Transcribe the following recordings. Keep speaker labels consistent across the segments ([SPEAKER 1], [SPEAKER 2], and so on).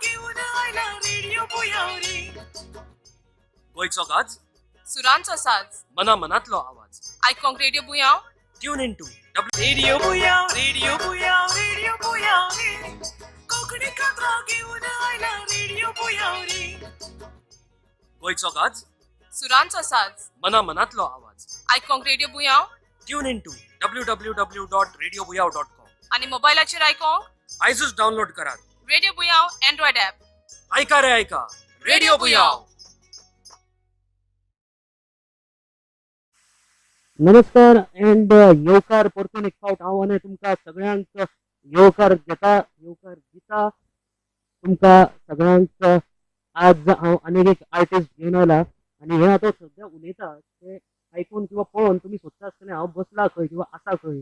[SPEAKER 1] घेऊन आला रेडिओ बुयावरी.
[SPEAKER 2] गोयचो गाज
[SPEAKER 3] सुरांचो साज
[SPEAKER 2] मना मनातलो आवाज.
[SPEAKER 3] आयकोंक radio Buyao.
[SPEAKER 2] Tune in to
[SPEAKER 1] radio Buyao radio Buyao radio बुयावरी. कोकणी कांदो घेऊन आला रेडिओ बुयावरी.
[SPEAKER 2] गोयचो गाज
[SPEAKER 3] सुरांचो साज
[SPEAKER 2] मना मनातलो आवाज.
[SPEAKER 3] आयकोंक radio Buyao.
[SPEAKER 2] Tune in to www.radiobuyao.com.
[SPEAKER 3] आणि मोबायलाचेर आयकोंक
[SPEAKER 2] आयजूच डाउनलोड करात.
[SPEAKER 3] Radio Buyao android app.
[SPEAKER 2] ऐका रे ऐका रेडिओ बुयाव.
[SPEAKER 4] नमस्कार अँड येवकार परतून एक फावट हांव आनी तुमकां सगळ्यांक येवकार दिता तुमकां सगळ्यांक. आज हांव आनीक एक आर्टिस्ट घेवन आयला आनी हे आतां सद्या उलयता ते आयकून किंवा पळोवन तुमी सोदता आसतले हांव बसला खंय किंवा आसा खंय.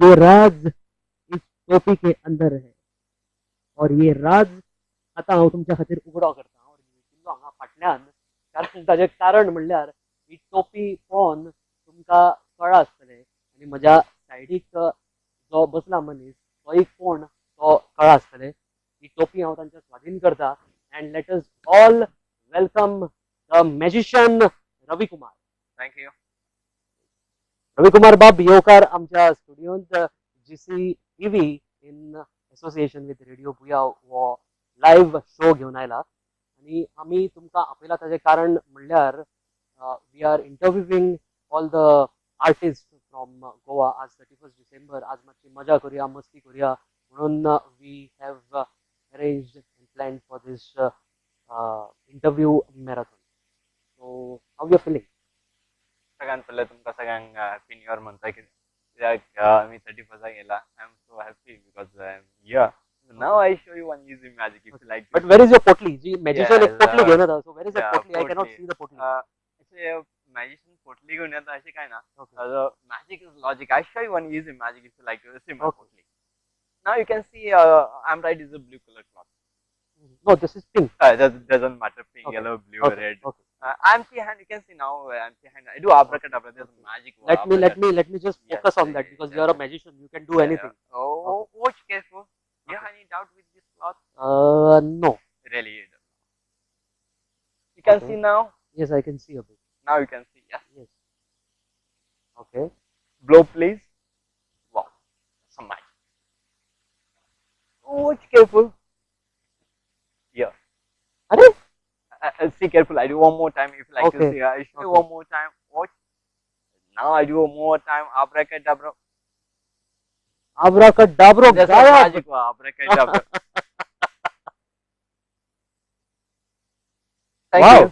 [SPEAKER 4] ये राज इस टोपी के अंदर है और ये राज आतां हांव तुमच्या खातीर उगडो करता. हांव रिविल्लो हांगा फाटल्यान कारण ताजें कारण म्हणल्यार ही टोपी पळोवन तुमकां कळ्ळां आसतलें आनी म्हज्या सायडीक जो बसला मनीस तो एक कोण तो कळ्ळां आसतलें. ही टोपी हांव तांच्या स्वाधीन करता and let us all welcome the magician Ravi Kumar.
[SPEAKER 2] Thank you.
[SPEAKER 4] Ravi Kumar बाब येवकार आमच्या स्टुडियोंत GC TV in association with radio Buyao हो लायव्ह शो घेवन आयला आनी आमी तुमकां आपयला ताजें कारण म्हणल्यार we are interviewing all the artist from Goa. आज 31 डिसेंबर. आज मातशी मजा करुया मस्ती करुया म्हणून we have arranged and planned for this interview marathon. So how you feeling?
[SPEAKER 5] सगळ्यात पहिले तुमकां सगळ्यांक हॅपी न्यू इयर म्हणटा कित्याक आमी 31 गेला. I am so happy because I am here. Now I show you one easy magic if you like.
[SPEAKER 4] But where is your पोटली? जी मॅजिशियन एक पोटली घेवन येता. So where is the
[SPEAKER 5] yeah,
[SPEAKER 4] पोटली? आय कॅनॉट
[SPEAKER 5] पोटली.
[SPEAKER 4] सी द पोटली.
[SPEAKER 5] अशें मॅजिशियन पोटली घेवन येता अशें काय ना. Magic is logic. I show you one easy magic if you like to see my पोटली. Now you can see I am right is a blue colour cloth.
[SPEAKER 4] No, this is pink.
[SPEAKER 5] Doesn't matter pink,
[SPEAKER 4] Okay.
[SPEAKER 5] yellow, blue,
[SPEAKER 4] Okay,
[SPEAKER 5] red.
[SPEAKER 4] okay.
[SPEAKER 5] Empty hand. You can see now empty hand. I do abracadabra. There's magic.
[SPEAKER 4] Let me just
[SPEAKER 5] Yes,
[SPEAKER 4] focus on that because
[SPEAKER 5] yes,
[SPEAKER 4] you are a
[SPEAKER 5] yes.
[SPEAKER 4] magician. You can do anything.
[SPEAKER 5] Oh, watch careful. You have any doubt with this cloth?
[SPEAKER 4] No.
[SPEAKER 5] Really? You don't. You can
[SPEAKER 4] Okay.
[SPEAKER 5] see now.
[SPEAKER 4] Yes, I can see a bit.
[SPEAKER 5] Now you can see. Yes.
[SPEAKER 4] Yes. Okay.
[SPEAKER 5] Blow, please. Wow. Some magic. Oh, watch careful. Here.
[SPEAKER 4] Are?
[SPEAKER 5] See careful. I do one more time. If you like
[SPEAKER 4] Okay.
[SPEAKER 5] to see, I show you
[SPEAKER 4] Okay.
[SPEAKER 5] one more time. Watch. Now I do one more time. Abracadabra.
[SPEAKER 4] Abracadabra.
[SPEAKER 5] There's
[SPEAKER 4] Gayab.
[SPEAKER 5] some magic. Abracadabra. Thank
[SPEAKER 4] Wow.
[SPEAKER 5] you.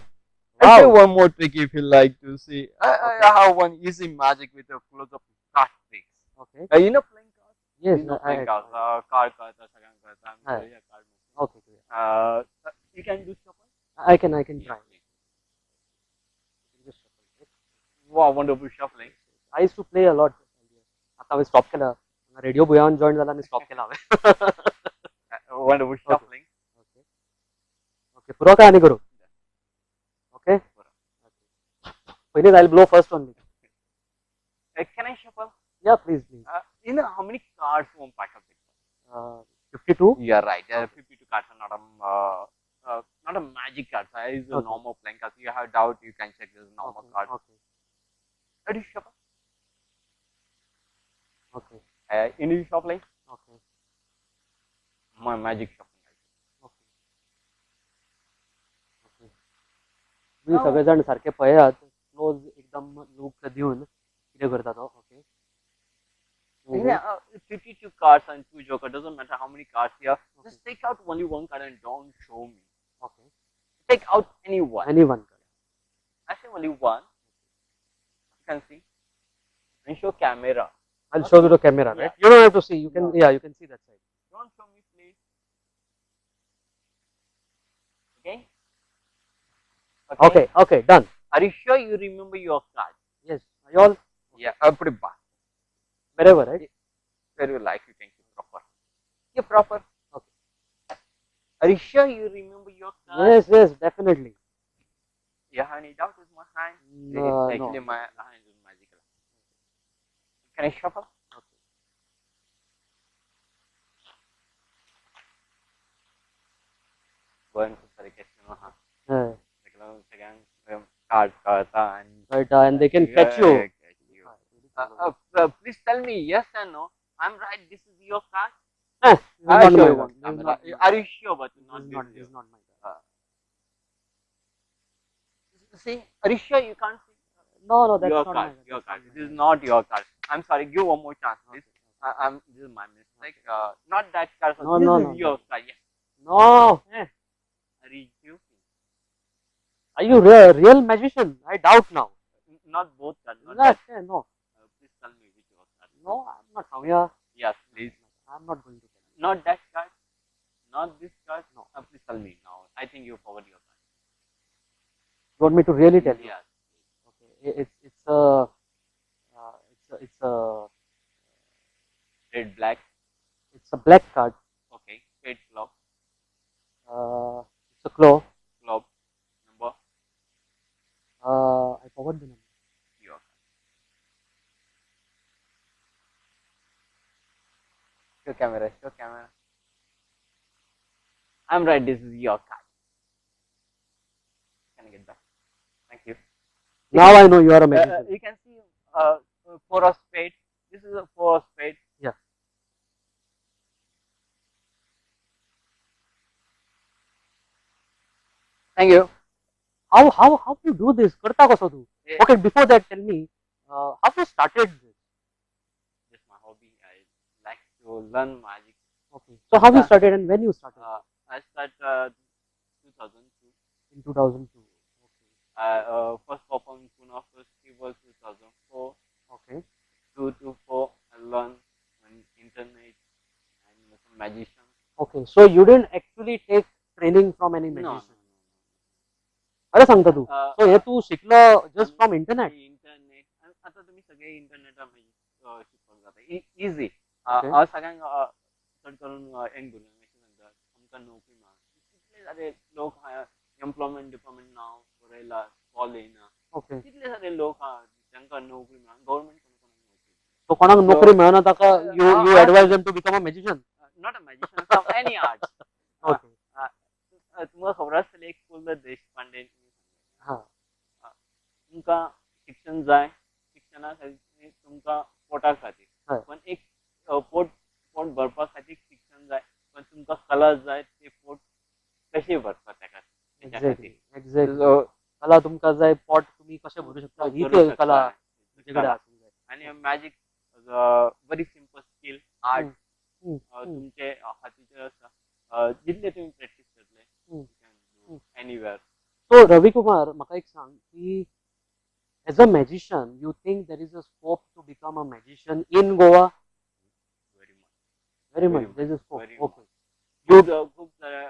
[SPEAKER 5] I'll show you one more trick if you like to see. I have one easy magic with a close-up card tricks.
[SPEAKER 4] Okay.
[SPEAKER 5] You know playing cards?
[SPEAKER 4] Yes.
[SPEAKER 5] You know playing cards. Card cards. Second cards. I'm
[SPEAKER 4] Hi.
[SPEAKER 5] sorry, card.
[SPEAKER 4] Okay. Okay.
[SPEAKER 5] You can do shuffle.
[SPEAKER 4] I can try. Just shuffle.
[SPEAKER 5] Wow, wonderful shuffling.
[SPEAKER 4] I used to play a lot. आता हांवें stop केला. Radio बुयान join जाला आनी stop केला हांवें.
[SPEAKER 5] Wonderful shuffling.
[SPEAKER 4] Okay. Okay. पुरो काय आनी करू? ओके. पहिले जाईल blow first only.
[SPEAKER 5] Can I shuffle?
[SPEAKER 4] Yeah, please.
[SPEAKER 5] You know how many cards one pack of it?
[SPEAKER 4] 52.
[SPEAKER 5] You're right. 52 cards are not a magic card. It's a
[SPEAKER 4] Okay.
[SPEAKER 5] normal playing card. You have doubt, you can check this normal
[SPEAKER 4] Okay.
[SPEAKER 5] card.
[SPEAKER 4] Okay.
[SPEAKER 5] Ready to shuffle?
[SPEAKER 4] Okay.
[SPEAKER 5] You need shuffling?
[SPEAKER 4] Okay.
[SPEAKER 5] My magic shuffling.
[SPEAKER 4] Okay. Okay. तुम्ही सगळेजण सारखे पळयात close एकदम look दिवन कितें करता तो. Okay.
[SPEAKER 5] Yeah, 52 cards and 2 joker. Doesn't matter how many cards here. Just take out only one card and don't show me.
[SPEAKER 4] Okay.
[SPEAKER 5] Take out any one.
[SPEAKER 4] Anyone.
[SPEAKER 5] I say only one. You can see. And show camera.
[SPEAKER 4] I'll show you the camera, right?
[SPEAKER 5] Yeah.
[SPEAKER 4] You don't have to see. You can, yeah, you can see that side.
[SPEAKER 5] Don't show me, please. Okay?
[SPEAKER 4] Okay, okay, done.
[SPEAKER 5] Are you sure you remember your card?
[SPEAKER 4] Yes. Are you all
[SPEAKER 5] Yeah, put it back.
[SPEAKER 4] wherever, right?
[SPEAKER 5] Where you like, you can keep proper. Keep proper.
[SPEAKER 4] Okay.
[SPEAKER 5] Are you sure you remember your card?
[SPEAKER 4] Yes, yes, definitely.
[SPEAKER 5] You have any doubt with my hand?
[SPEAKER 4] No,
[SPEAKER 5] Actually,
[SPEAKER 4] no.
[SPEAKER 5] my hand is magical. Can I shuffle? गोंयान खूप सारे casino आहा
[SPEAKER 4] हय.
[SPEAKER 5] ताका लागून सगळ्यांक card कळटा आणि
[SPEAKER 4] कळटा and they can catch you.
[SPEAKER 5] Please tell me yes and no. I'm right. This is your card.
[SPEAKER 4] This is
[SPEAKER 5] I'll
[SPEAKER 4] not
[SPEAKER 5] show
[SPEAKER 4] my
[SPEAKER 5] you
[SPEAKER 4] card.
[SPEAKER 5] one
[SPEAKER 4] This is
[SPEAKER 5] camera.
[SPEAKER 4] not my
[SPEAKER 5] Are
[SPEAKER 4] card.
[SPEAKER 5] you sure? But
[SPEAKER 4] This
[SPEAKER 5] not
[SPEAKER 4] is not-
[SPEAKER 5] this
[SPEAKER 4] this is not my card.
[SPEAKER 5] See, are you sure you can't see?
[SPEAKER 4] No, that's
[SPEAKER 5] Your
[SPEAKER 4] not
[SPEAKER 5] card.
[SPEAKER 4] my card.
[SPEAKER 5] Your
[SPEAKER 4] That's
[SPEAKER 5] card.
[SPEAKER 4] not
[SPEAKER 5] This
[SPEAKER 4] my
[SPEAKER 5] is
[SPEAKER 4] card.
[SPEAKER 5] not your card. I'm sorry. Give one more chance, please.
[SPEAKER 4] Okay.
[SPEAKER 5] This is my mistake. Not that card.
[SPEAKER 4] No,
[SPEAKER 5] this
[SPEAKER 4] no,
[SPEAKER 5] is
[SPEAKER 4] no,
[SPEAKER 5] your
[SPEAKER 4] no.
[SPEAKER 5] card. Yes.
[SPEAKER 4] No.
[SPEAKER 5] Are you joking?
[SPEAKER 4] Are you real magician? I doubt now.
[SPEAKER 5] Not both cards. Not
[SPEAKER 4] Not,
[SPEAKER 5] that.
[SPEAKER 4] no.
[SPEAKER 5] Please tell me which your card.
[SPEAKER 4] No, I'm not Samya.
[SPEAKER 5] Yes, please.
[SPEAKER 4] I'm not going to tell you.
[SPEAKER 5] Not that card. Not this card.
[SPEAKER 4] No.
[SPEAKER 5] Please tell me now. I think you forward your card.
[SPEAKER 4] You want me to really tell you?
[SPEAKER 5] Yes.
[SPEAKER 4] Okay. It's a
[SPEAKER 5] Red, black.
[SPEAKER 4] it's a black card.
[SPEAKER 5] Okay. Eight club.
[SPEAKER 4] It's a claw.
[SPEAKER 5] Club. Number.
[SPEAKER 4] I forgot the number.
[SPEAKER 5] Your card. Show camera. Show camera. I'm right. This is your card. Can I get back? Thank you.
[SPEAKER 4] Now I know you are a magician.
[SPEAKER 5] You can see four of spade. This is a four of spade.
[SPEAKER 4] Yeah.
[SPEAKER 5] Thank you.
[SPEAKER 4] How you do this? करता कसो तू?
[SPEAKER 5] Yeah.
[SPEAKER 4] Okay, before that, tell me how you started this?
[SPEAKER 5] Just my hobby. I like to learn magic.
[SPEAKER 4] Okay. So how you started and when you started?
[SPEAKER 5] I started 2002.
[SPEAKER 4] In 2002. Okay.
[SPEAKER 5] First performed in Pune Festival 2004.
[SPEAKER 4] Okay.
[SPEAKER 5] 2 to 4 I learned on internet and some magician.
[SPEAKER 4] Okay. So you didn't actually take training from any
[SPEAKER 5] No.
[SPEAKER 4] magician. अरे सांगता तू. So हे तू शिकलं just from internet.
[SPEAKER 5] Internet आता तुम्ही सगळे इंटरनेटवर शिकवलं जाता इझी
[SPEAKER 4] Okay.
[SPEAKER 5] सगळ्यांक चड करून एंड भुरग्यांक अशें सांगतात आमकां नोकरी मेळना कितले सारे लोक एम्प्लॉयमेंट डिपार्टमेंट नांव बरयला कॉल येयना
[SPEAKER 4] Okay.
[SPEAKER 5] कितले सारे लोक आहा तांकां नोकरी मेळना गव्हर्मेंट कोणाक नोकरी
[SPEAKER 4] So कोणाक नोकरी मेळना ताका you advise them to become a magician.
[SPEAKER 5] Not a magician from any art
[SPEAKER 4] Okay.
[SPEAKER 5] तुमकां खबर आसतली एक पु ल देशपांडे
[SPEAKER 4] हा.
[SPEAKER 5] तुमकां शिक्षण जाय शिक्षणा खातीर तुमकां पोटा खातीर
[SPEAKER 4] हय.
[SPEAKER 5] पण एक पोट भरपा खातीर शिक्षण जाय पण तुमकां कला जाय ते पोट कशें भरपा ताका तेच्या
[SPEAKER 4] Exactly.
[SPEAKER 5] खातीर
[SPEAKER 4] Exactly.
[SPEAKER 5] So,
[SPEAKER 4] कला तुमकां जाय पोट तुम्ही कशें भरू शकता ही
[SPEAKER 5] करूं
[SPEAKER 4] ते कला
[SPEAKER 5] शकता.
[SPEAKER 4] तुमचे कडेन आसूंक जाय.
[SPEAKER 5] आणि magic very simple skill art
[SPEAKER 4] hmm.
[SPEAKER 5] तुमचे हातीचे आसा जितले तुम्ही प्रॅक्टीस
[SPEAKER 4] हम्म.
[SPEAKER 5] करतले एनीवेअर
[SPEAKER 4] So Ravi Kumar, म्हाका एक सांग की as a magician, you think there is a scope to become a magician in Goa?
[SPEAKER 5] Very much
[SPEAKER 4] Very
[SPEAKER 5] Very
[SPEAKER 4] much.
[SPEAKER 5] much.
[SPEAKER 4] There is a scope.
[SPEAKER 5] Very
[SPEAKER 4] Okay.
[SPEAKER 5] खूप साऱ्या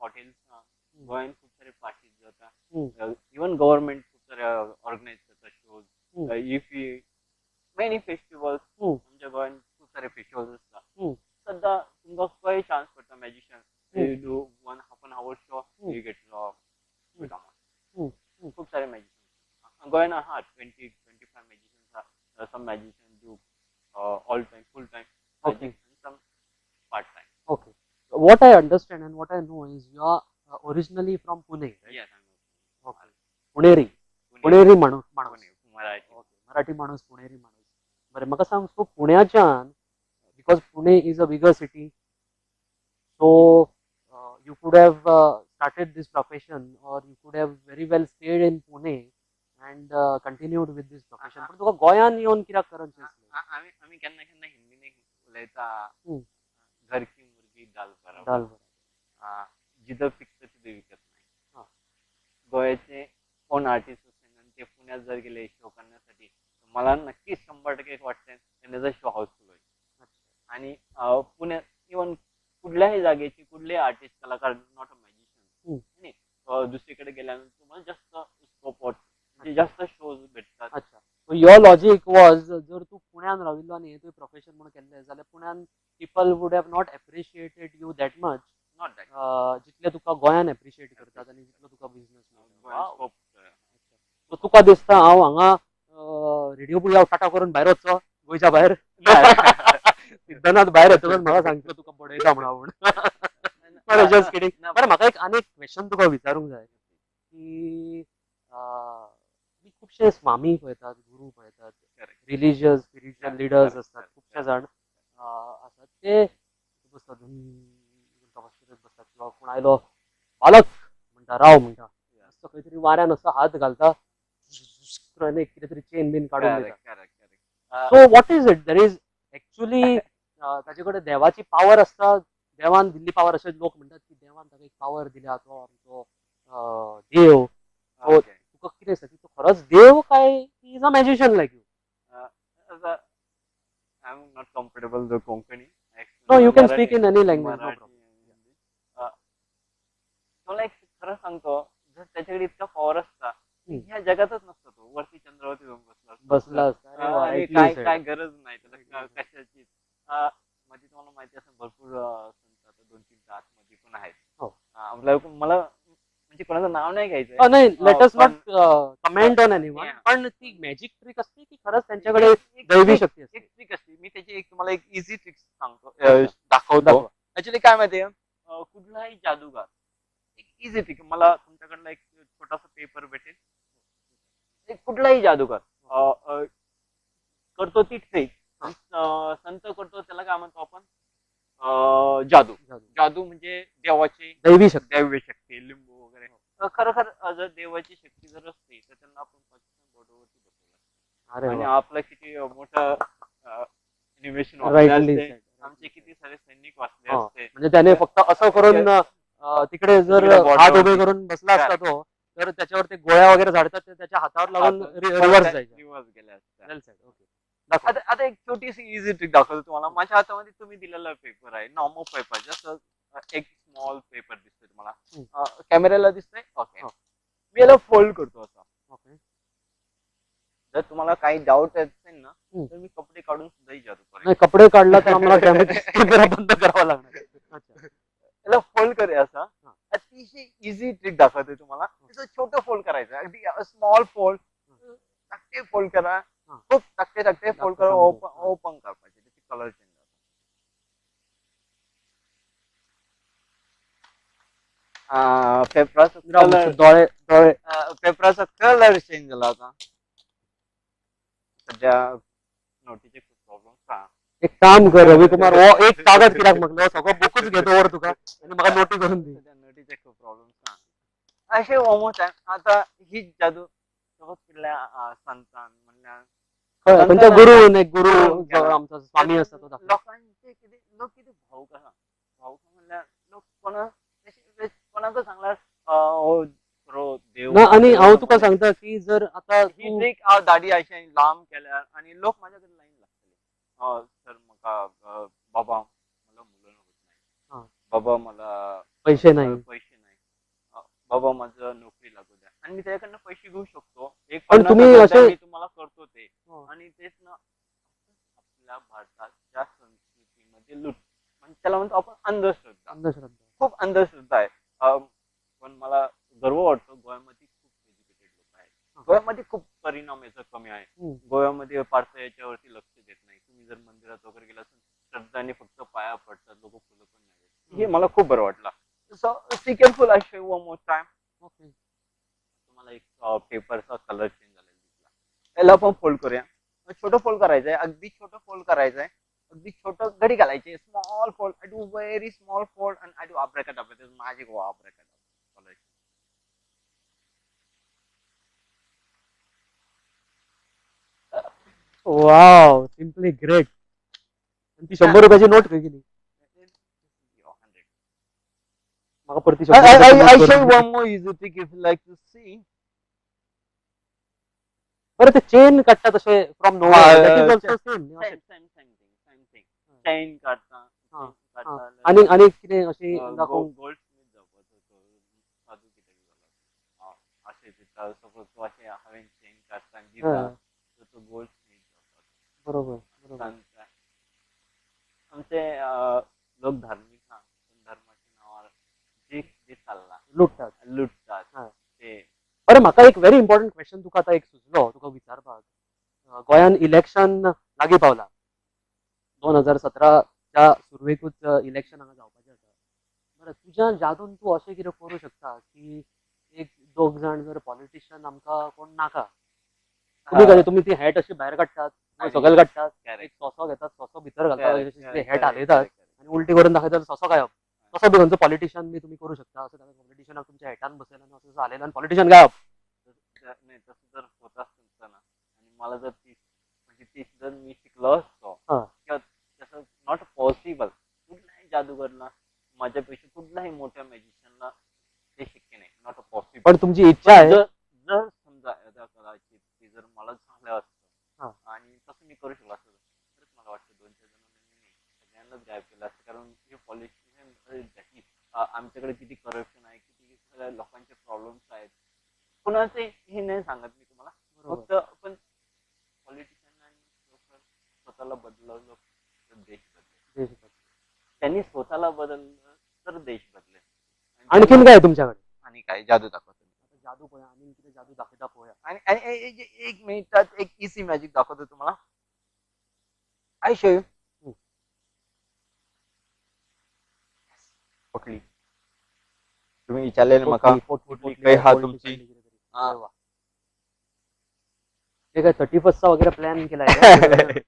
[SPEAKER 5] hotels
[SPEAKER 4] हम्म.
[SPEAKER 5] गोंयान खूप सारे parties जाता
[SPEAKER 4] हम्म.
[SPEAKER 5] इवन गव्हर्नमेंट खूप साऱ्या organise करता shows
[SPEAKER 4] hmm.
[SPEAKER 5] If many festivals
[SPEAKER 4] hmm.
[SPEAKER 5] आमच्या गोंयान खूप सारे फेस्टिवल्स आसता
[SPEAKER 4] हम्म.
[SPEAKER 5] सद्दां तुमकां खंय चान्स पडटा magician
[SPEAKER 4] hmm.
[SPEAKER 5] You do 1.5 hour show
[SPEAKER 4] hmm.
[SPEAKER 5] You get
[SPEAKER 4] hmm.
[SPEAKER 5] खूप सारे मॅजिशियन गोंयान आहा 20-25 मॅजिशियन्स आहा some magician do all time full time
[SPEAKER 4] Okay.
[SPEAKER 5] Some part time
[SPEAKER 4] Okay. What I understand and what I know is you are originally from Pune, right?
[SPEAKER 5] Yes
[SPEAKER 4] Okay. Puneri. Puneri माणूस.
[SPEAKER 5] Marathi
[SPEAKER 4] Okay. Marathi माणूस, पुणेरी माणूस. बरं म्हाका सांग सो पुण्याच्यान because Pune is a bigger city, so you could have started this profession or you could have very well stayed in Pune and continued with this profession. पण तुका गोंयान येवन कित्याक करंचे आसलें?
[SPEAKER 5] आम्ही केन्ना केन्ना हिंदीन एक उलयता
[SPEAKER 4] हम्म.
[SPEAKER 5] घर की मुर्गी दाल बराबर
[SPEAKER 4] दाल बराबर.
[SPEAKER 5] जिथं पिकतं तिथे विकत
[SPEAKER 4] हा.
[SPEAKER 5] नाही गोव्याचे कोण आर्टिस्ट असेल आणि ते पुण्यात जर गेले शो करण्यासाठी मला नक्कीच 100% वाटतं त्याचा शो हाऊसफुल होईल आणि पुण्यात इव्हन कुठल्याही जागेची कुठलेही आर्टिस्ट कलाकार नॉट अ मॅजिशियन दुसरीकडे गेल्यानंतर तुम्हाला जास्त स्कोप म्हणजे जास्त शोज भेटतात
[SPEAKER 4] अच्छा. So your logic was जर तू पुण्यान राविल्लो आनी तुवें प्रोफेशन म्हणून केल्लें जाल्यार पुण्यान people would have not appreciated you that much
[SPEAKER 5] not that
[SPEAKER 4] जितले तुका गोंयान एप्रिशिएट करतात आनी जितलो तुका बिझनेस
[SPEAKER 5] स्कोप
[SPEAKER 4] सो तुका दिसता हांव हांगा रेडिओ बुया टाटा करून भायर वचचो गोंयच्या भायर सिद्धनाथ भायर येतकच म्हाका सांगता तुका बडयता म्हणून बरं जस्ट किडिंग.
[SPEAKER 5] ना-
[SPEAKER 4] बरं म्हाका एक आनी एक क्वेश्चन तुका विचारूंक जाय की मी खुबशे स्वामी पळयतात, गुरू पळयतात,
[SPEAKER 5] Correct.
[SPEAKER 4] Religious spiritual
[SPEAKER 5] Correct,
[SPEAKER 4] leaders
[SPEAKER 5] correct,
[SPEAKER 4] असतात,
[SPEAKER 5] correct,
[SPEAKER 4] खुबशे जाण आसात ते बसतात बसतात किंवा कोण आयलो बालक म्हणटा राव म्हणटा असं खंय वाऱ्यान असो हात घालता आनी कितें तरी चेन बीन काडून
[SPEAKER 5] Correct,
[SPEAKER 4] दिता.
[SPEAKER 5] correct, correct.
[SPEAKER 4] So what is it there is actually ताचे कडेन देवाची पावर असता, देवान दिल्ली पावर असे लोक म्हणतात की देवान ताका एक पावर दिल्या तो आमचो देव. So,
[SPEAKER 5] Okay.
[SPEAKER 4] तुका कितें दिसता की तो खरोच देव काय is a magician like you?
[SPEAKER 5] I'm not comfortable with Konkani.
[SPEAKER 4] No, you can
[SPEAKER 5] Marathi-
[SPEAKER 4] speak in any language, no
[SPEAKER 5] Marathi,
[SPEAKER 4] problem.
[SPEAKER 5] Hindi. तुला एक खरं सांगतो, जर त्याच्याकडे इतका पॉवर असता ह्या जगातच नसतो तो, वरती चंद्रावरती जाऊन बसला असता.
[SPEAKER 4] बसला असता. अरे वा,
[SPEAKER 5] आणि
[SPEAKER 4] ऐकली
[SPEAKER 5] काय
[SPEAKER 4] साहेब.
[SPEAKER 5] काय गरज नाही त्याला कशाची. मध्ये तुम्हाला माहिती असेल भरपूर संत आता 2-3 मध्ये पण आहेत.
[SPEAKER 4] हो.
[SPEAKER 5] मला म्हणजे कोणाचं नाव नाही घ्यायचं.
[SPEAKER 4] नाही लेट अस
[SPEAKER 5] पण-
[SPEAKER 4] not comment on anyone,
[SPEAKER 5] Yeah.
[SPEAKER 4] पण ती मॅजिक ट्रिक असते की खरंच त्यांच्याकडे दैवी शक्ती असते?
[SPEAKER 5] एक ट्रिक असते. मी त्याची एक तुम्हाला एक इझी ट्रिक सांगतो, दाखवतो.
[SPEAKER 4] दाखवा.
[SPEAKER 5] ऍक्च्युली काय माहितीये, कुठलाही जादूगार एक इझी ट्रिक, मला तुमच्याकडला एक छोटासा पेपर भेटेल. एक कुठलाही जादूगार करतो ती ट्रिक, संत करतो त्याला काय म्हणतो आपण, जादू. जादू म्हणजे देवाची
[SPEAKER 4] दैवी शक्ती.
[SPEAKER 5] दैवी शक्ती, लिंबू वगैरे. खरोखर जर देवाची शक्ती जर असते तर त्यांना आपण पाकिस्तान बॉर्डरवरती बसवलं
[SPEAKER 4] अरे
[SPEAKER 5] आणि
[SPEAKER 4] वा.
[SPEAKER 5] आपलं किती मोठं इन्व्हेशन
[SPEAKER 4] Rightly
[SPEAKER 5] असते,
[SPEAKER 4] said.
[SPEAKER 5] आमचे किती सारे सैनिक वाचले
[SPEAKER 4] हा.
[SPEAKER 5] असते.
[SPEAKER 4] म्हणजे त्याने फक्त असं करून तिकडे जर
[SPEAKER 5] तिकडे border
[SPEAKER 4] हात उभे
[SPEAKER 5] वरती.
[SPEAKER 4] करून बसला असता तो, तर त्याच्यावर ते गोळ्या वगैरे झाडतात ते त्याच्या हातावर लागून रिव्हर्स जायचं.
[SPEAKER 5] रिव्हर्स गेले असते.
[SPEAKER 4] Well said. Okay.
[SPEAKER 5] आता एक छोटीशी इझी ट्रिक दाखवतो तुम्हाला. माझ्या हातामध्ये तुम्ही दिलेला पेपर आहे, नॉर्मल पेपर, जस्ट एक स्मॉल पेपर दिसतोय तुम्हाला, कॅमेऱ्याला दिसतोय. ओके,
[SPEAKER 4] हो.
[SPEAKER 5] मी याला फोल्ड करतो असं.
[SPEAKER 4] Okay.
[SPEAKER 5] जर तुम्हाला काही डाऊट असेल ना
[SPEAKER 4] हम्म.
[SPEAKER 5] तर मी कपडे काढून सुद्धा जादू करेन.
[SPEAKER 4] नाही कपडे काढला तर आम्हाला कॅमेरा बंद करावा लागणार. अच्छा.
[SPEAKER 5] याला फोल्ड करूया असा.
[SPEAKER 4] हा.
[SPEAKER 5] अतिशय इझी ट्रिक दाखवते तुम्हाला. त्याचं छोटं फोल्ड करायचं, अगदी स्मॉल फोल्ड, टाकते फोल्ड करा,
[SPEAKER 4] हा.
[SPEAKER 5] खूप टाकते फोल्ड करा,
[SPEAKER 4] टाकते.
[SPEAKER 5] ओपन करायचे, त्याची कलर चेंज होतो. पेपराचा कलर
[SPEAKER 4] डोळे डोळे
[SPEAKER 5] पेपराचा कलर चेंज झाला होता. सध्या नोटीचे खूप प्रॉब्लेम.
[SPEAKER 4] एक काम कर रवी कुमार, वो एक कागद किराक म्हटलं सगळं बुकच घेतो वर तुका आणि मला नोटी करून दे.
[SPEAKER 5] सध्या नोटीचे खूप प्रॉब्लेम असे होमच आहे. आता ही जादू सगळं कुठल्या संतान म्हणल्या
[SPEAKER 4] त्यांचा गुरु एक गुरु जो आमचा स्वामी असतो तो दाखवतो.
[SPEAKER 5] लोकांचे किती लोक किती भाऊक हा भाऊक म्हणल्या लोक कोणाचं सांगणार देव
[SPEAKER 4] ना आणि हांव तुका सांगता की जर आता
[SPEAKER 5] ही
[SPEAKER 4] तू
[SPEAKER 5] ट्रिक दाढी अशी लांब केल्यार आणि लोक माझ्याकडे लाईन लागतले. सर म्हाका बाबा मला मुलं होत
[SPEAKER 4] हा.
[SPEAKER 5] नाही, बाबा मला
[SPEAKER 4] पैसे नाही,
[SPEAKER 5] पैसे नाही, बाबा माझं नोकरी लागू द्या, आणि मी त्याच्याकडनं पैसे घेऊ शकतो. एक
[SPEAKER 4] पण
[SPEAKER 5] 50,000
[SPEAKER 4] तुम्ही
[SPEAKER 5] द्या,
[SPEAKER 4] असे-
[SPEAKER 5] मी तुम्हाला करतो ते.
[SPEAKER 4] हो.
[SPEAKER 5] आणि तेच ना आपल्या भारताच्या संस्कृतीमध्ये लूट म्हणजे त्याला म्हणतो आपण अंधश्रद्धा.
[SPEAKER 4] अंधश्रद्धा.
[SPEAKER 5] खूप अंधश्रद्धा आहे. पण मला गर्व वाटतो गोव्यामध्ये खूप एज्युकेटेड लोक आहेत. गोव्यामध्ये खूप परिणाम याचा कमी आहे.
[SPEAKER 4] हम्म.
[SPEAKER 5] गोव्यामध्ये फारसं याच्यावरती लक्ष देत नाही. तुम्ही जर मंदिरात वगैरे गेला श्रद्धाने फक्त पाया पडतात लोक, फुलं पण नाही. हे मला खूप बरं वाटलं. So see careful, I show you one more time.
[SPEAKER 4] Okay.
[SPEAKER 5] तुम्हाला एक पेपरचा कलर चेंज झालेला दिसला. याला आपण फोल्ड करूया. छोटं फोल्ड करायचं आहे, अगदी छोटं फोल्ड करायचं आहे, अगदी छोटं घडी घालायची. Small fold, I do very small fold and I do abracadabra. Magic abracadabra.
[SPEAKER 4] Wow, simply great. ती 100 रुपयाची नोट खंय गेली? म्हाका परती 100
[SPEAKER 5] I
[SPEAKER 4] रुपयाची
[SPEAKER 5] show you
[SPEAKER 4] note
[SPEAKER 5] one more easy trick if you like to see.
[SPEAKER 4] बरं ते चेन काढतात तसे फ्रॉम नो
[SPEAKER 5] Chain काढता.
[SPEAKER 4] हा,
[SPEAKER 5] काढता.
[SPEAKER 4] आणि आणि कितें अशी दाखवून
[SPEAKER 5] गोल्ड स्मिथ साधू कितें जालो अशें दिता. सपोज तूं अशें हांवें चेन काडटा आनी दिता
[SPEAKER 4] हा.
[SPEAKER 5] तर तो गोल्ड स्मिथ जाता.
[SPEAKER 4] बरोबर बरोबर.
[SPEAKER 5] सांगता. आमचे लोक धार्मीक हा, पण धर्माच्या नावार जे जे चालला
[SPEAKER 4] लुटतात.
[SPEAKER 5] लुटतात
[SPEAKER 4] हा.
[SPEAKER 5] ते.
[SPEAKER 4] बरं म्हाका एक व्हेरी इम्पॉर्टंट क्वेश्चन तुका आतां एक सुचलो तुका विचारपाक. गोंयान इलेक्शन लागीं पावला. 2017च्या सुरवेकूच इलेक्शन हांगा जावपाचें आसा. बरं तुझ्या जादून तू अशें कितें करूं शकता की एक दोग जाण जर पॉलिटिशियन आमकां कोण नाका तुम्ही कशें तुमी ती हॅट अशी भायर काडटात
[SPEAKER 5] आणि-
[SPEAKER 4] सकयल काडटात
[SPEAKER 5] Correct.
[SPEAKER 4] एक सोसो घेतात सोसो भितर घालतात
[SPEAKER 5] Correct,
[SPEAKER 4] अशी ती
[SPEAKER 5] correct,
[SPEAKER 4] hat
[SPEAKER 5] correct,
[SPEAKER 4] हालयतात
[SPEAKER 5] correct, correct.
[SPEAKER 4] आणि उलटी करून दाखयतात सोसो गायब तसो बी खंयचो पॉलिटिशियन बी तुम्ही करू शकता असं पॉलिटिशियनाक तुमच्या हॅटान बसयला आणि असं हालयला आणि पॉलिटिशियन गायब
[SPEAKER 5] नाही तसं जर होत असतं ना आणि मला जर ती म्हणजे ती जर मी शिकलो असतो
[SPEAKER 4] हा.
[SPEAKER 5] किंवा तसं नॉट पॉसिबल कुठल्याही जादूगरला माझ्यापेक्षा कुठल्याही मोठ्या मॅजिशियनला ते शक्य नाही नॉट पॉसिबल
[SPEAKER 4] पण तुमची इच्छा आहे
[SPEAKER 5] जर जर समजा आता कदाचित ते जर मला झालं
[SPEAKER 4] हा.
[SPEAKER 5] असतं आणि तसं मी करू शकलो असतो तरच मला वाटतं 2-4 जणांनी नाही सगळ्यांनाच गायब केलं असतं कारण हे पॉलिटिशियन आमच्याकडे किती करप्शन आहे किती सगळ्या लोकांचे प्रॉब्लेम्स आहेत कुणाचं हे नाही सांगत मी तुम्हाला फक्त आपण पॉलिटिशियन आणि लोक स्वतःला बदलवलं तर देश बदलेल त्यांनी स्वतःला बदललं तर देश बदलेल
[SPEAKER 4] आणखीन काय तुमच्याकडे
[SPEAKER 5] आणि काय जादू दाखवतो
[SPEAKER 4] आता जादू पळया आणि किती जादू दाखयता पळया
[SPEAKER 5] आणि एक मिनिटात एक इसी मॅजिक दाखवतो तुम्हाला आय शो यू पोटली तुम्ही विचारलेलं मका पोटली काही हा तुमची हा.
[SPEAKER 4] हे काय 31 चा वगैरे प्लॅन केलाय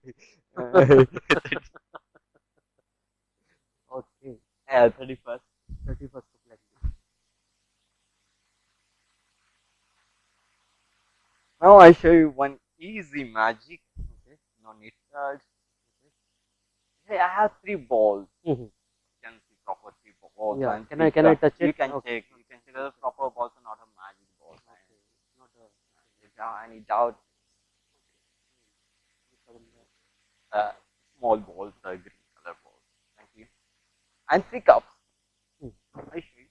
[SPEAKER 4] okay
[SPEAKER 5] 31st
[SPEAKER 4] 31 plan
[SPEAKER 5] now I show you one easy magic okay no need touch hey I have 3 balls you can see proper 3 balls
[SPEAKER 4] Yeah.
[SPEAKER 5] and
[SPEAKER 4] Can I touch
[SPEAKER 5] you
[SPEAKER 4] it?
[SPEAKER 5] can
[SPEAKER 4] Okay.
[SPEAKER 5] check you can check the proper balls are not a magic balls
[SPEAKER 4] not
[SPEAKER 5] if you have any doubt small balls are green color balls thank you and 3 cups I show you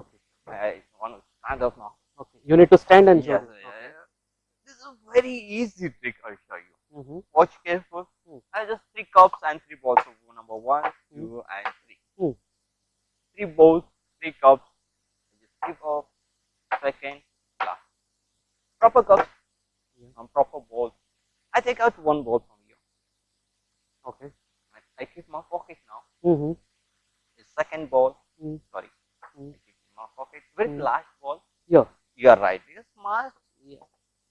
[SPEAKER 4] okay
[SPEAKER 5] I want to stand up now
[SPEAKER 4] okay you need to stand and show
[SPEAKER 5] yes, this is a very easy trick I'll show you
[SPEAKER 4] Mhm.
[SPEAKER 5] watch careful I just 3 cups and 3 balls so number 1 2 and 3 3 bowls 3 cups I just keep off second last proper cups and proper balls I take out 1 ball from here
[SPEAKER 4] okay
[SPEAKER 5] I keep my pocket now
[SPEAKER 4] Mhm.
[SPEAKER 5] the second ball sorry I keep in my pocket very last ball
[SPEAKER 4] Yeah.
[SPEAKER 5] you are right you're smart
[SPEAKER 4] Yeah.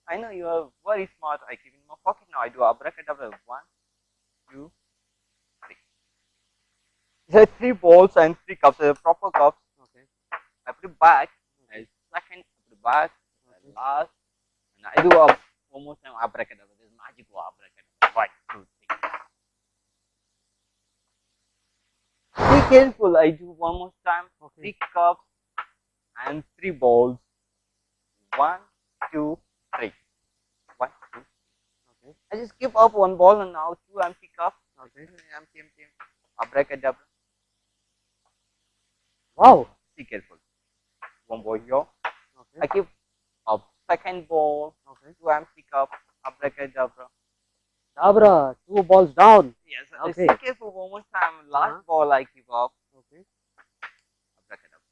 [SPEAKER 5] I know you are very smart I keep in my pocket now I do abracadabra 1 2 3 there are 3 balls and 3 cups proper cups
[SPEAKER 4] Okay.
[SPEAKER 5] I put it back and second I put it back and last and I do one more time abracadabra there's magic abracadabra 1 2 3 be careful I do one more time
[SPEAKER 4] Okay.
[SPEAKER 5] 3 cups and 3 balls 1 2 3 1 2
[SPEAKER 4] Okay.
[SPEAKER 5] I just give up 1 ball and now 2 empty cups
[SPEAKER 4] Okay.
[SPEAKER 5] empty abracadabra
[SPEAKER 4] Wow.
[SPEAKER 5] be careful 1 ball here
[SPEAKER 4] Okay.
[SPEAKER 5] I give up second ball
[SPEAKER 4] Okay.
[SPEAKER 5] 2 empty cups abracadabra
[SPEAKER 4] Dabra, 2 balls down.
[SPEAKER 5] yes
[SPEAKER 4] Okay.
[SPEAKER 5] be careful one more time last ball I give up
[SPEAKER 4] Okay.
[SPEAKER 5] abracadabra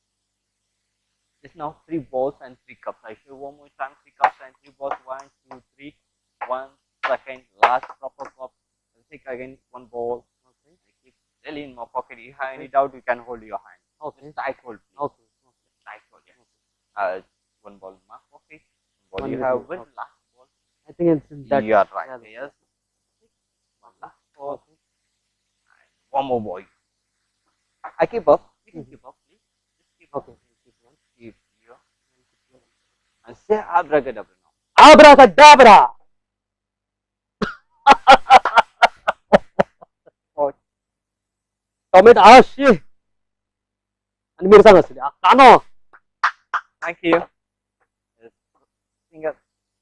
[SPEAKER 5] it's now 3 balls and 3 cups I show one more time 3 cups and 3 balls 1 2 3 1 second last proper cup I take again 1 ball
[SPEAKER 4] Okay.
[SPEAKER 5] I keep really in my pocket if you have any doubt you can hold your hand
[SPEAKER 4] Okay.
[SPEAKER 5] just tight hold please
[SPEAKER 4] Okay.
[SPEAKER 5] tight hold yes 1 ball in my pocket 1 ball
[SPEAKER 4] One
[SPEAKER 5] you
[SPEAKER 4] with
[SPEAKER 5] have
[SPEAKER 4] you.
[SPEAKER 5] with
[SPEAKER 4] Okay.
[SPEAKER 5] last ball
[SPEAKER 4] I think it's in that.
[SPEAKER 5] you are right
[SPEAKER 4] Yeah.
[SPEAKER 5] yes 1 last ball
[SPEAKER 4] Okay.
[SPEAKER 5] and 1 more ball I keep up you can keep up please just keep up
[SPEAKER 4] Okay.
[SPEAKER 5] keep here and say abracadabra now
[SPEAKER 4] Abracadabra.
[SPEAKER 5] Oh.
[SPEAKER 4] Tomato आशी आणि मिरसांग असते कानो
[SPEAKER 5] thank you yes. finger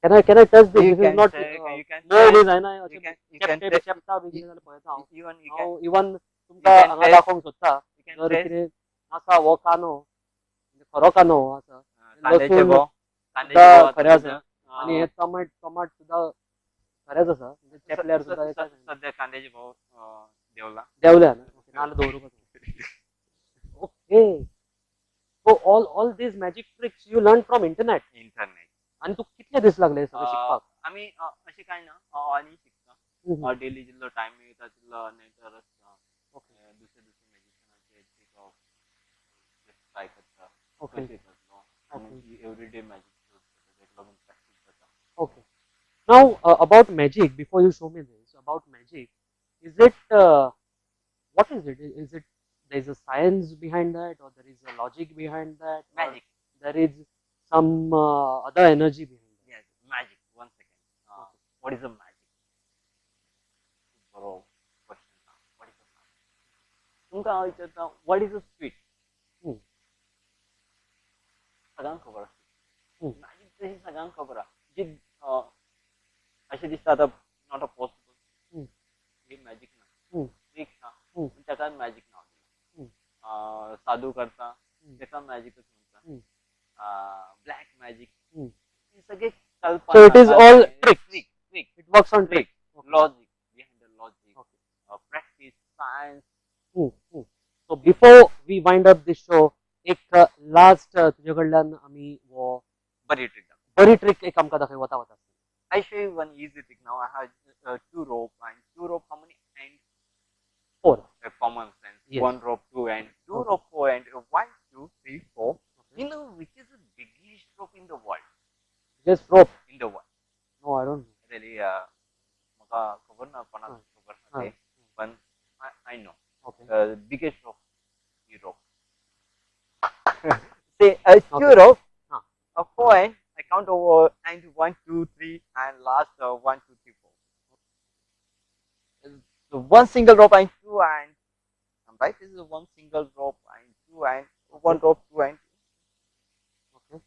[SPEAKER 4] can I touch this?
[SPEAKER 5] you
[SPEAKER 4] This is
[SPEAKER 5] can
[SPEAKER 4] not
[SPEAKER 5] check you can
[SPEAKER 4] more
[SPEAKER 5] check
[SPEAKER 4] is आहे ना
[SPEAKER 5] you can
[SPEAKER 4] चेपटे
[SPEAKER 5] check
[SPEAKER 4] चेपटा बिगडे जाल्यार पळयता हांव
[SPEAKER 5] even you can
[SPEAKER 4] इवन तुमकां
[SPEAKER 5] can
[SPEAKER 4] हांगा
[SPEAKER 5] taste.
[SPEAKER 4] दाखोवंक सोदता
[SPEAKER 5] you can
[SPEAKER 4] जर
[SPEAKER 5] taste
[SPEAKER 4] कितें आसा हो कानो म्हणजे खरो कानो हो आसा
[SPEAKER 5] कांद्याचे
[SPEAKER 4] लसूण
[SPEAKER 5] भाव
[SPEAKER 4] सुद्धा
[SPEAKER 5] कांद्याचे
[SPEAKER 4] खरे आसा आणि हे टमाट सुद्धा खरेच आसा म्हणजे चेपल्यार सुद्धा हे काय सांगता.
[SPEAKER 5] सध्या कांद्याचे भाव देवला
[SPEAKER 4] देवल्या ना नाल्यार दवरूंक okay so all these magic tricks you learn from internet
[SPEAKER 5] internet
[SPEAKER 4] आणि तू कितले दीस लागले हे सगळं शिकपाक
[SPEAKER 5] आम्ही असे काय ना आणि शिकता डेली जिल्लो टाइम मेळटा तितलो नाही तर दुसरे दुसरे मॅजिशियनाचे काय करता
[SPEAKER 4] ओके
[SPEAKER 5] कशें करतलो आनी एवरीडे मॅजिक तेका लागून प्रॅक्टीस जाता.
[SPEAKER 4] Okay. Now, about magic, before you show me this, about magic, is it, what is it? Is it, there is a science behind that, or there is a logic behind that? or
[SPEAKER 5] Magic.
[SPEAKER 4] There is some other energy behind that.
[SPEAKER 5] Yes, magic. 1 second. What is a magic? बरो question ना. What is a magic? तुमकां हांव विचारता, what is a sweet?
[SPEAKER 4] Hmm.
[SPEAKER 5] सगळ्यांक खबर आसता.
[SPEAKER 4] Hmm.
[SPEAKER 5] Magic तशी सगळ्यांक खबर आसा. जी अशें दिसता आतां not a possible.
[SPEAKER 4] Hmm.
[SPEAKER 5] He magic ना.
[SPEAKER 4] Hmm.
[SPEAKER 5] ट्रिक ना.
[SPEAKER 4] Hmm.
[SPEAKER 5] पूण ताका मॅजिक नांव दिलां.
[SPEAKER 4] Hmm.
[SPEAKER 5] साधू करता
[SPEAKER 4] Hmm.
[SPEAKER 5] ताका मॅजिकच म्हणटा.
[SPEAKER 4] Hmm.
[SPEAKER 5] Black magic
[SPEAKER 4] Hmm.
[SPEAKER 5] ही सगळी कल्पना.
[SPEAKER 4] So it is all tricks.
[SPEAKER 5] Trick.
[SPEAKER 4] It works on tricks. Okay.
[SPEAKER 5] Logic behind the logic.
[SPEAKER 4] Okay.
[SPEAKER 5] Practice, science.
[SPEAKER 4] Hmm. Hmm. So before we wind up this show, एक last तुझे कडल्यान आमी वो
[SPEAKER 5] बरी trick.
[SPEAKER 4] बरी trick एक आमकां दाखय वता वता.
[SPEAKER 5] I show you one easy trick now. I have 2 rope and 2 rope. How many ends?
[SPEAKER 4] 4.
[SPEAKER 5] A common sense.
[SPEAKER 4] Yes.
[SPEAKER 5] 1 rope, 2 ends. 2
[SPEAKER 4] Okay.
[SPEAKER 5] rope, 4 ends. 1, 2, 3, 4.
[SPEAKER 4] Okay.
[SPEAKER 5] You know which is the biggest rope in the world?
[SPEAKER 4] Just rope.
[SPEAKER 5] In the world.
[SPEAKER 4] No, I don't know.
[SPEAKER 5] Really, म्हाका खबर ना कोणाक
[SPEAKER 4] Ah.
[SPEAKER 5] खबर ना ते. But I know.
[SPEAKER 4] Okay.
[SPEAKER 5] The biggest rope. The rope. Say 2
[SPEAKER 4] Okay.
[SPEAKER 5] rope.
[SPEAKER 4] Ah.
[SPEAKER 5] 4 end. I count over end 1, 2, 3, and last 1, 2, 3, 4. So 1 single rope and 2 and right. This is 1 single rope and 2 and 1 rope 2 and.
[SPEAKER 4] Okay.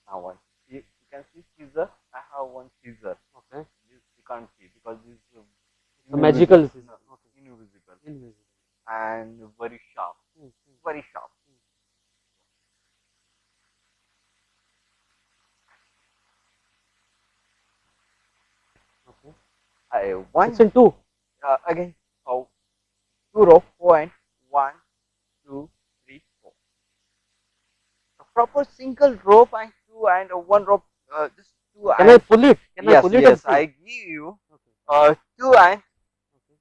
[SPEAKER 5] Now one. You can see scissor. I have 1 scissor.
[SPEAKER 4] Okay.
[SPEAKER 5] This you can't see because this is
[SPEAKER 4] A magical scissor. Okay.
[SPEAKER 5] invisible
[SPEAKER 4] Invisible.
[SPEAKER 5] and very sharp.
[SPEAKER 4] Hmm.
[SPEAKER 5] Very sharp.
[SPEAKER 4] Okay.
[SPEAKER 5] One
[SPEAKER 4] It's in 2.
[SPEAKER 5] again. Oh, 2 rope 4 and 1, 2, 3, 4. A proper single rope and 2 and 1 rope. Just 2
[SPEAKER 4] Can I
[SPEAKER 5] and
[SPEAKER 4] pull it? Can I
[SPEAKER 5] yes,
[SPEAKER 4] pull it?
[SPEAKER 5] yes.
[SPEAKER 4] and see?
[SPEAKER 5] I give you
[SPEAKER 4] Okay.
[SPEAKER 5] 2 and
[SPEAKER 4] Okay.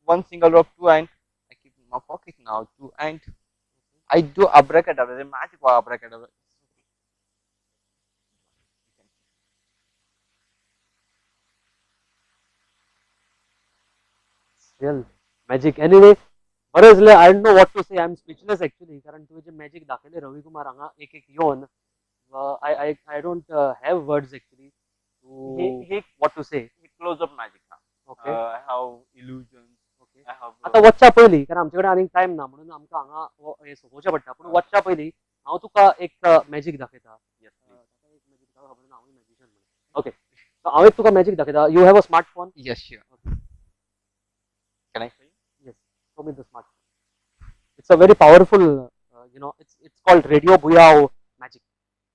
[SPEAKER 5] one single rope 2 and I keep in my pocket now 2 and I do abracadabra. The magic of abracadabra.
[SPEAKER 4] Real magic. Anyway, बरेचले I don't know what to say. I'm speechless actually. कारण तुझे जे magic दाखवले रवी कुमार हांगा एक एक येवन I don't have words actually to
[SPEAKER 5] He
[SPEAKER 4] what to say.
[SPEAKER 5] close up magic now.
[SPEAKER 4] Okay.
[SPEAKER 5] I have illusions.
[SPEAKER 4] Okay.
[SPEAKER 5] I have
[SPEAKER 4] आता वचच्या पयलीं कारण आमचे कडेन आनीक टायम ना म्हणून आमकां हांगा हे सोंपोवचें पडटा पूण वचच्या पयलीं हांव तुका एक मॅजीक दाखयता.
[SPEAKER 5] yes, please.
[SPEAKER 4] ताका एक मॅजीक दाखय खबर ना हांवूय मॅजिशियन म्हणून. ओके. सो हांव एक तुका मॅजीक दाखयता. You have a smartphone?
[SPEAKER 5] Yes, sure. Can I show you?
[SPEAKER 4] Yes. Show me the smartphone. It's a very powerful, it's called Radio Buyao Magic.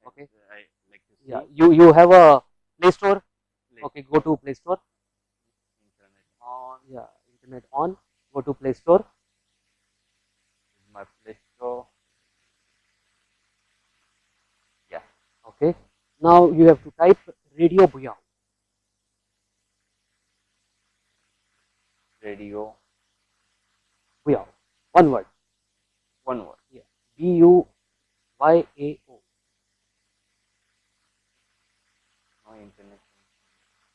[SPEAKER 4] Okay.
[SPEAKER 5] I like to see
[SPEAKER 4] Yeah. You have a Play Store.
[SPEAKER 5] Play
[SPEAKER 4] Okay. Go to Play Store.
[SPEAKER 5] internet on.
[SPEAKER 4] Yeah. Internet on. Go to Play Store.
[SPEAKER 5] This is my Play Store. Yeah.
[SPEAKER 4] Okay. Now you have to type Radio Buyao.
[SPEAKER 5] Radio.
[SPEAKER 4] Buyao. One word.
[SPEAKER 5] One word.
[SPEAKER 4] BUYAO.
[SPEAKER 5] No internet.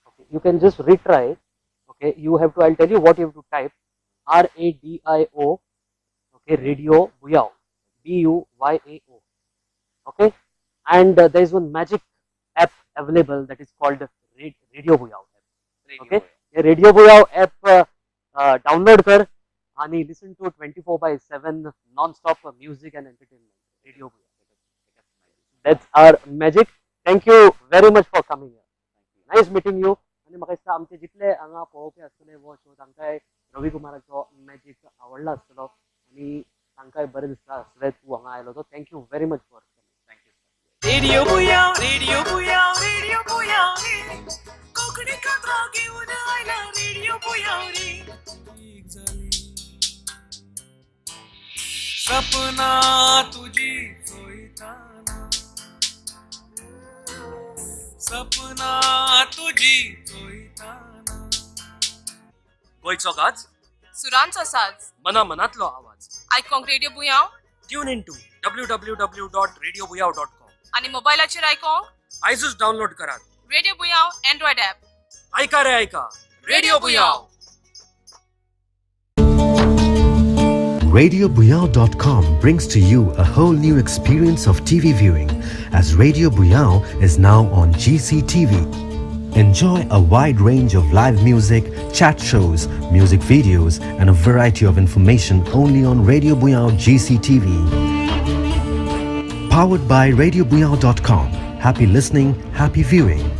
[SPEAKER 4] Okay. You can just retry it. Okay. You have to. I'll tell you what you have to type. RADIO. Okay. Radio Buyao. BUYAO. Okay. And there is one magic app available that is called Radio Buyao app.
[SPEAKER 5] Radio.
[SPEAKER 4] Okay. हे radio Buyao app download कर आणि listen to 24/7 nonstop music and entertainment. Radio Buyao. That's our magic. Thank you very much for coming here. Nice meeting you. आणि म्हाका दिसता आमचे जितले हांगा पळोवपी आसतले वो शो तांकांय रवी कुमाराचो मॅजिक आवडला आसतलो आणि तांकांय बरें दिसता आसलें तूं हांगा आयलो. तो thank you very much for coming.
[SPEAKER 5] Thank you.
[SPEAKER 1] Radio Buyao radio Buyao radio Buyao Konkani कात्रा घेऊन आयला रेडिओ बुया रे. सपना तुझी चोयताना सपना तुझी चोयताना
[SPEAKER 2] गोंयचो गाज
[SPEAKER 3] सुरांचो साज.
[SPEAKER 2] मना मनातलो आवाज.
[SPEAKER 3] आयकोंक radio Buyao
[SPEAKER 2] Tune in to www.radiobuyao.com.
[SPEAKER 3] आणि मोबाईलाचेर आयकोंक
[SPEAKER 2] आयजूच डाउनलोड करात.
[SPEAKER 3] Radio Buyao android app.
[SPEAKER 2] ऐका रे ऐका. Radio Buyao.
[SPEAKER 6] RadioBuyao.com brings to you a whole new experience of TV viewing, as Radio Buyao is now on GCTV. Enjoy a wide range of live music, chat shows, music videos, and a variety of information only on Radio Buyao GCTV. Powered by RadioBuyao.com. Happy listening, happy viewing.